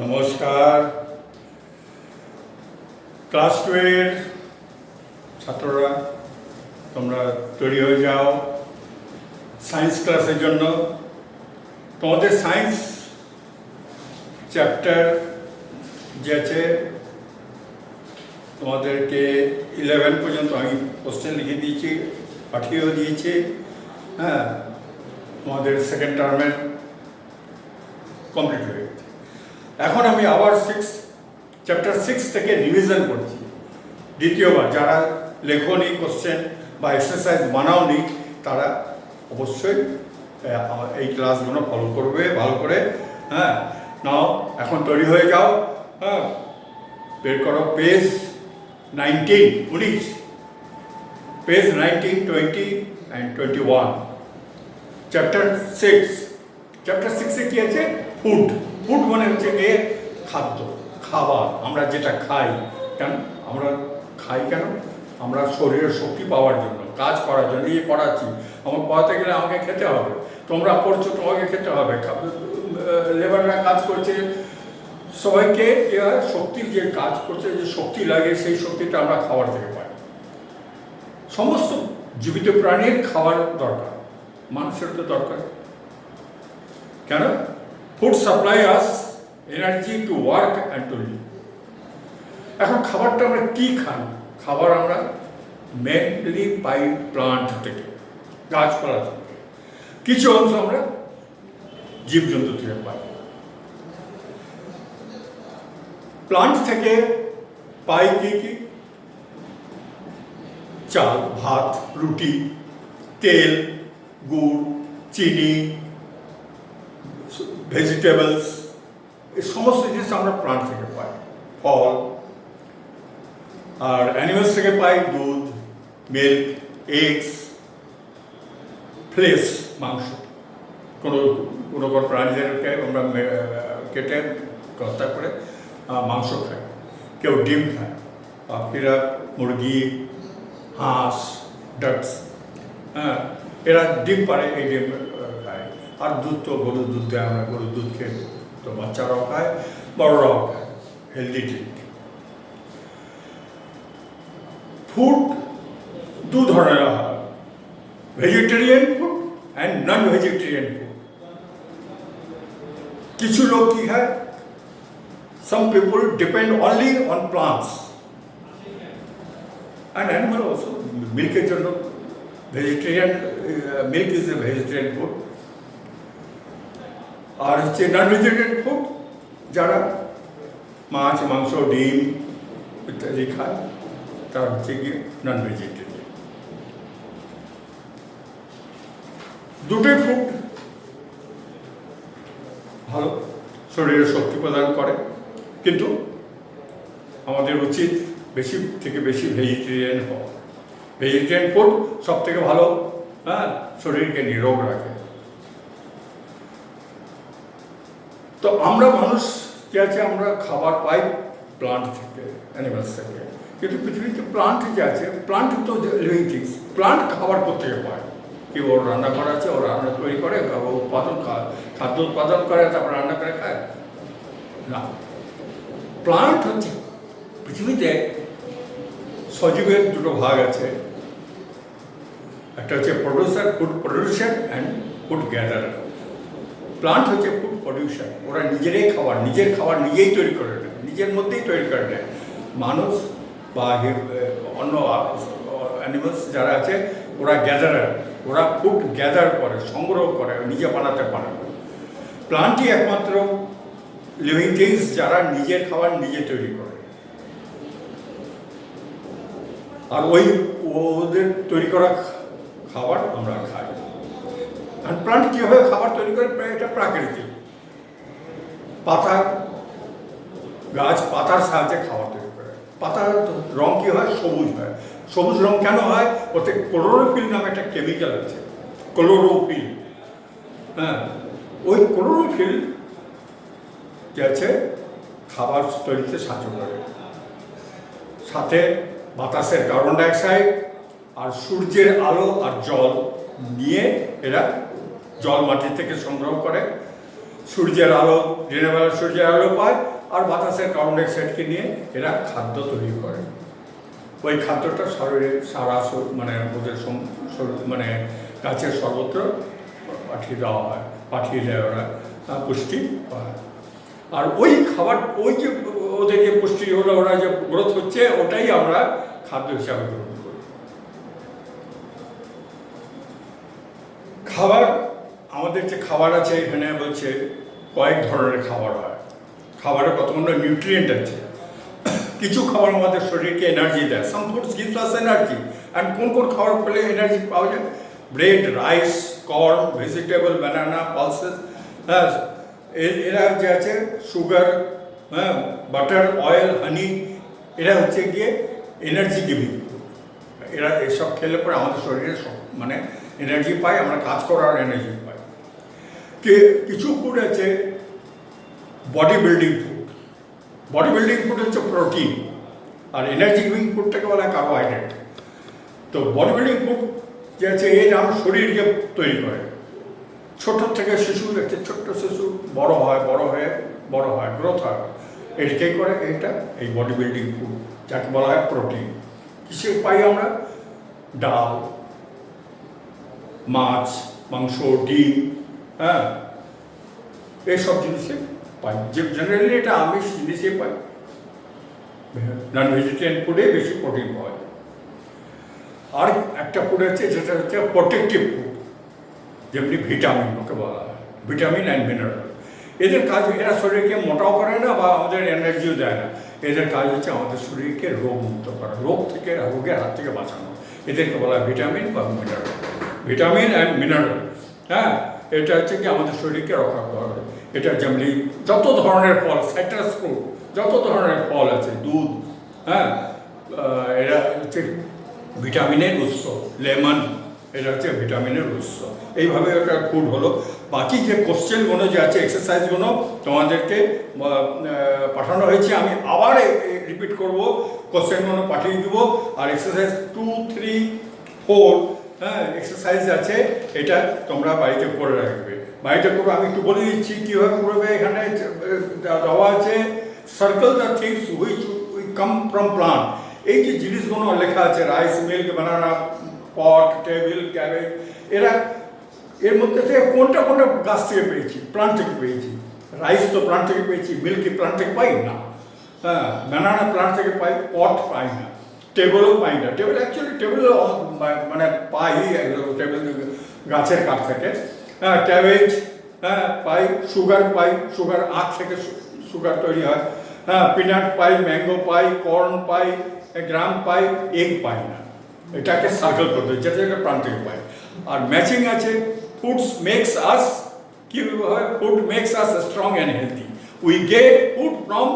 নমস্কার। ক্লাস 2 এর ছাত্ররা তোমরা তৈরি হয়ে যাও সায়েন্স ক্লাসের জন্য। তোমাদের সায়েন্স চ্যাপ্টার যে আছে তোমাদেরকে 11 পর্যন্ত আমি কোশ্চেন লিখে দিয়েছি, পাঠিয়েও দিয়েছি। হ্যাঁ, তোমাদের সেকেন্ড টার্মের কমপ্লিট হয়ে গেছে। এখন আমি আবার চ্যাপ্টার 6 থেকে রিভিশন করছি দ্বিতীয়বার। যারা লেখনি কোশ্চেন বা এক্সারসাইজ বানাওনি তারা অবশ্যই এই ক্লাসগুলো ফলো করবে ভালো করে। হ্যাঁ, নাও এখন তৈরি হয়ে যাও। হ্যাঁ, বের করো page 19 page 19, 20 and 21 chapter 6। Chapter 6-এ কি আছে? ফুড মানে হচ্ছে গিয়ে খাদ্য, খাবার। আমরা যেটা খাই, কেন আমরা খাই? কেন? আমরা শরীরের শক্তি পাওয়ার জন্য, কাজ করার জন্য। এই পড়াচ্ছি, আমার পড়াতে গেলে আমাকে খেতে হবে। তোমরা পড়ছো, তোমাকে খেতে হবে। লেবাররা কাজ করছে, সবাইকে শক্তির যে কাজ করছে, যে শক্তি লাগে, সেই শক্তিটা আমরা খাবার থেকে পাই। সমস্ত জীবিত প্রাণীর খাবার দরকার, মানুষের তো দরকার। কেন? Food supply as energy to work and to live. এখন খাবারটা আমরা কী খাই? খাবার আমরা মেনলি পাই প্লান্ট থেকে, গাছপালা থেকে। কিছু অংশ আমরা জীবজন্তু থেকে পাই। প্লান্ট থেকে পাই কি কি? চাল, ভাত, রুটি, তেল, গুড়, চিনি, ভেজিটেবলস, এই সমস্ত জিনিস আমরা প্লান্ট থেকে পাই। ফল। আর অ্যানিমেলস থেকে পাই দুধ, মিল্ক, এগস, ফ্লেশ, মাংস। কোনো প্রাণীদেরকে আমরা কেটে কর্তা করে মাংস খাই। কেউ ডিম খায়, পাখিরা মুরগি, হাঁস, ডাকস, হ্যাঁ, এরা ডিম পারে, এই ডিম খায়। আর দুধ তো গরুর দুধ দেয়, আমরা গরুর দুধ খেয়ে তো বাচ্চারাও খায়, বড়রাও খায়, হেলদি ড্রিঙ্ক। ফুড দু ধরনের হয়, vegetarian food and non vegetarian food. কিছু লোক কি খায়? Some people depend only on plants and animal also. মিল্কের জন্য vegetarian, milk is a vegetarian food. আর হচ্ছে নন ভেজিটেরিয়ান ফুড, যারা মাছ, মাংস, ডিম ইত্যাদি খায়, তারা হচ্ছে গিয়ে নন ভেজিটেরিয়ান। দুটোই ফুড ভালো, শরীরে শক্তি প্রদান করে, কিন্তু আমাদের উচিত বেশি থেকে বেশি ভেজিটেরিয়ান হওয়া। ভেজিটেরিয়ান ফুড সব থেকে ভালো। হ্যাঁ, শরীরকে নিরোগ রাখে। তো আমরা মানুষ কি আছে, আমরা খাবার পাই প্লান্ট থেকে, অ্যানিমালস থেকে। কিন্তু পৃথিবীতে প্লান্ট যে আছে, প্লান্ট তো লিভিং থিংস। প্লান্ট খাবার কোথেকে পায়? কি ওর রান্নাঘর আছে, ও রান্না তৈরি করে, খাদ্য উৎপাদন করে, তারপর রান্না করে খায়? না। প্লান্ট হচ্ছে, পৃথিবীতে সজীবের দুটো ভাগ আছে। একটা হচ্ছে producer, food producer and food gatherer. Plant হচ্ছে ফুড প্রডিউসার। ওরা নিজের খাবার নিজেই তৈরি করে নেয়, নিজের মধ্যেই তৈরি করে নেয়। মানুষ বা অন্য অ্যানিমালস যারা আছে, ওরা গ্যাদারার। ওরা ফুড গ্যাদার করে, সংগ্রহ করে, নিজে বানাতে পারে না। প্লান্টই একমাত্র লিভিং থিংস যারা নিজের খাবার নিজে তৈরি করে। আর ওদের তৈরি করা খাবার আমরা খাই। আর প্লান্ট কীভাবে খাবার তৈরি করে? এটা প্রাকৃতিক। গাছ পাতার সাহায্যে খাবার তৈরি করে। পাতার রং কী হয়? সবুজ হয়। সবুজ রং কেন হয়? ওতে ক্লোরোফিল নামে একটা কেমিক্যাল আছে, ক্লোরোফিল। হ্যাঁ, ওই ক্লোরোফিল যে আছে খাবার তৈরিতে সাহায্য করে। সাথে বাতাসের কার্বন ডাইঅক্সাইড আর সূর্যের আলো আর জল নিয়ে এরা জল মাটি থেকে সংগ্রহ করে, সূর্যের আলো, দিনের বেলা সূর্যের আলো পায়, আর বাতাসের কার্বন ডাইঅক্সাইডকে নিয়ে এরা খাদ্য তৈরি করে। ওই খাদ্যটা শরীরে সারা মানে ওদের মানে গাছের সর্বত্র পাঠিয়ে দেওয়া হয়, পাঠিয়ে দেয় ওরা, পুষ্টি পায়। আর ওই খাবার, ওই যে ওদের যে পুষ্টি হলো, ওরা যে গ্রোথ হচ্ছে, ওটাই আমরা খাদ্য হিসাবে গ্রহণ করি। খাবার, আমাদের যে খাবার আছে এখানে বলছে কয়েক ধরনের খাবার হয়। খাবারে কতগুলো নিউট্রিয়েন্ট আছে। কিছু খাবার আমাদের শরীরকে এনার্জি দেয়, some foods gives us energy. And কোন কোন খাবার পেলে এনার্জি পাওয়া যায়? Bread, rice, corn, vegetable, banana, pulses. হ্যাঁ, এরা যে আছে সুগার, হ্যাঁ, বাটার, অয়েল, হানি, এরা হচ্ছে গিয়ে এনার্জি গিভিং। এরা এসব খেলে পরে আমাদের শরীরে মানে এনার্জি পাই, আমরা কাজ করার এনার্জি পাই। কিছু ফুড আছে body building food. Body building food হচ্ছে প্রোটিন, আর এনার্জি গিভিং ফুডটাকে বলা হয় কার্বোহাইড্রেট। তো বডি বিল্ডিং ফুড যে আছে এর আমার শরীরকে তৈরি করে। ছোট থেকে শিশু, একটা ছোট্ট শিশু বড় হয়, গ্রোথ হয়, এটাকে করে এটা এই বডি বিল্ডিং ফুড, যাকে বলা হয় প্রোটিন। কিসে পাই আমরা? ডাল, মাছ, মাংস, ডিম, হ্যাঁ, এইসব জিনিসে পাই। যে জেনারেলি এটা আমিষ জিনিসে পাই। নন ভেজিটেরিয়ান ফুডে বেশি প্রোটিন পাওয়া যায়। আর একটা ফুড আছে যেটা হচ্ছে প্রোটেক্টিভ ফুড, যেমনি ভিটামিন, ওকে বলা হয় ভিটামিন অ্যান্ড মিনারেল। এদের কাজ, এরা শরীরকে মোটাও করে না বা আমাদের এনার্জিও দেয় না। এদের কাজ হচ্ছে আমাদের শরীরকে রোগমুক্ত করা, রোগের হাত থেকে বাঁচানো। এদেরকে বলা হয় ভিটামিন বা মিনারেল। ভিটামিন অ্যান্ড মিনারেল, হ্যাঁ, এটা হচ্ছে কি আমাদের শরীরকে রক্ষা করা। এটা যেমনি যত ধরনের ফল, সাইট্রাস ফ্রুট, যত ধরনের ফল আছে, দুধ, হ্যাঁ, এরা হচ্ছে ভিটামিনের উৎস। লেমন, এটা হচ্ছে ভিটামিনের উৎস। এইভাবে ওটা ফুড হলো। বাকি যে কোশ্চেনগুলো যে আছে, এক্সারসাইজগুলো তোমাদেরকে পাঠানো হয়েছে, আমি আবার রিপিট করব, কোশ্চেনগুলো পাঠিয়ে দেবো। আর এক্সারসাইজ 2, 3, 4, হ্যাঁ, এক্সারসাইজ আছে, এটা তোমরা বাড়িতে করে রাখবে। বাড়িতে করবো, আমি একটু বলে দিচ্ছি কীভাবে করবে। এখানে দেওয়া আছে circle the things which come from plant. এই যে জিনিসগুলো লেখা আছে, rice, milk, banana, pot, table, cabbage, এর মধ্যে থেকে কোনটা কোনটা গাছ থেকে পেয়েছি? প্লান্ট থেকে পেয়েছি। রাইস তো প্লান্ট থেকে পেয়েছি, মিল্ক কি প্লান্ট থেকে পাই না, হ্যাঁ, বানানা প্লান্ট থেকে পাই, পট পাই না, টেবিলও পাই না। টেবিল অ্যাকচুয়ালি মানে পাই, টেবিল গাছের কাঠ থেকে। হ্যাঁ, ক্যাবেজ, হ্যাঁ, পাই। সুগার পাই, সুগার আখ থেকে সুগার তৈরি হয়। হ্যাঁ, পিনাট পাই, ম্যাঙ্গো পাই, কর্ন পাই, গ্রাম পাই, এগ পাই না। এটাকে সার্কেল করতে, যেটা যেটা প্রান্ত থেকে পাই। আর ম্যাচিং আছে, ফুডস মেক্স আস, কি হয়? Food makes us strong and healthy. We get food from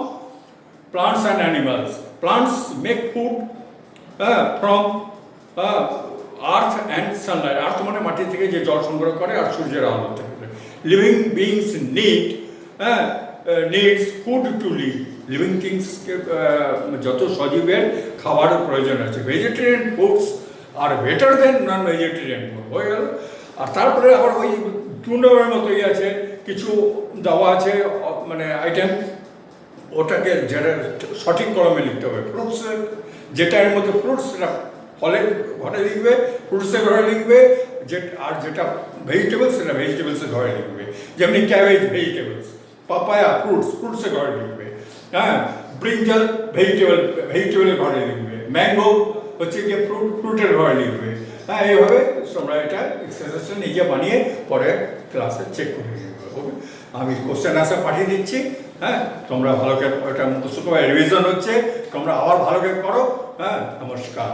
plants and animals. Plants make food from earth and sunlight. Earth মানে মাটি থেকে যে জল সংগ্রহ করে, আর সূর্যের আলো থেকে। Living beings needs food to live. Living থিংসকে, যত সজীবের খাবারের প্রয়োজন আছে। Vegetarian foods are better than non vegetarian food, হয়ে গেল। আর তারপরে আবার ওই 2 নম্বরের মতোই আছে, কিছু দেওয়া আছে মানে আইটেম, ওটাকে যেটা সঠিক কলমে লিখতে হবে। ফ্রুটসের যেটা এর মধ্যে ফ্রুটস, সেটা ফলের ঘরে লিখবে, ফ্রুটসের ঘরে লিখবে। আর যেটা ভেজিটেবলস, সেটা ভেজিটেবলসের ঘরে লিখবে। যেমনি ক্যাবেজ ভেজিটেবলস, পাপায়া ফ্রুটসের ঘরে লিখবে। হ্যাঁ, ব্রিঞ্জাল ভেজিটেবলের ঘরে লিখবে। ম্যাঙ্গো হচ্ছে গিয়ে ফ্রুটের ঘরে লিখবে। হ্যাঁ, এইভাবে তোমরা এটা এক্সারসাইজটা নিজে বানিয়ে পরে ক্লাসে চেক করে নেবে। ওকে, আমি কোশ্চেন আনসার পাঠিয়ে দিচ্ছি। হ্যাঁ, তোমরা ভালো করে, এটা মুখস্থ করে রিভিশন হচ্ছে, তোমরা আবার ভালো করে করো। হ্যাঁ, নমস্কার।